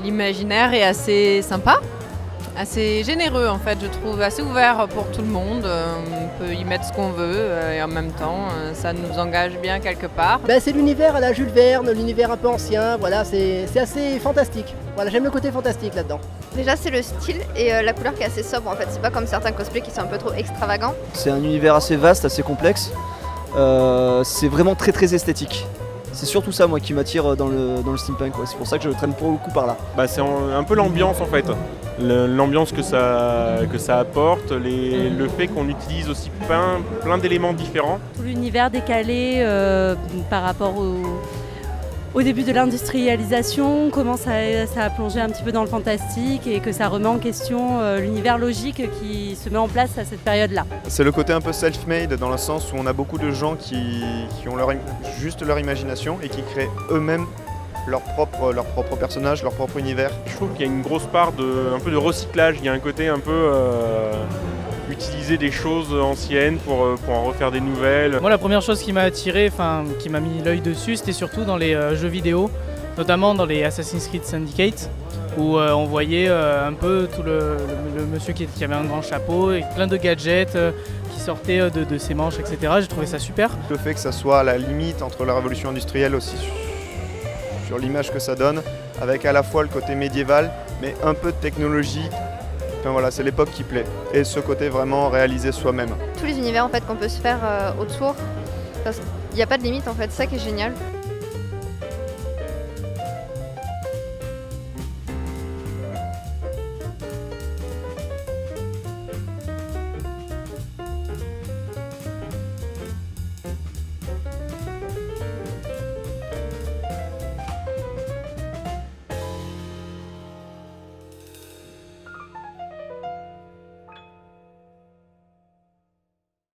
L'imaginaire est assez sympa, assez généreux en fait, je trouve, assez ouvert pour tout le monde. On peut y mettre ce qu'on veut et en même temps, ça nous engage bien quelque part. C'est l'univers à la Jules Verne, l'univers un peu ancien, voilà, c'est assez fantastique. Voilà, j'aime le côté fantastique là-dedans. Déjà c'est le style et la couleur qui est assez sobre en fait, c'est pas comme certains cosplays qui sont un peu trop extravagants. C'est un univers assez vaste, assez complexe, c'est vraiment très très esthétique. C'est surtout ça moi qui m'attire dans le steampunk, ouais. C'est pour ça que je traîne beaucoup par là. C'est un peu l'ambiance en fait, l'ambiance que ça apporte, le fait qu'on utilise aussi plein d'éléments différents. Tout l'univers décalé par rapport au début de l'industrialisation, comment ça a plongé un petit peu dans le fantastique et que ça remet en question l'univers logique qui se met en place à cette période-là. C'est le côté un peu self-made dans le sens où on a beaucoup de gens qui ont juste leur imagination et qui créent eux-mêmes leur propre personnage, leur propre univers. Je trouve qu'il y a une grosse part un peu de recyclage, il y a un côté un peu utiliser des choses anciennes pour en refaire des nouvelles. Moi la première chose qui m'a attiré, qui m'a mis l'œil dessus, c'était surtout dans les jeux vidéo, notamment dans les Assassin's Creed Syndicate, où on voyait un peu tout le monsieur qui avait un grand chapeau et plein de gadgets qui sortaient de ses manches, etc. J'ai trouvé ça super. Le fait que ça soit à la limite entre la révolution industrielle aussi sur l'image que ça donne, avec à la fois le côté médiéval, mais un peu de technologie. Enfin, voilà, c'est l'époque qui plaît. Et ce côté vraiment réalisé soi-même. Tous les univers en fait qu'on peut se faire autour, parce qu'il n'y a pas de limite en fait, c'est ça qui est génial.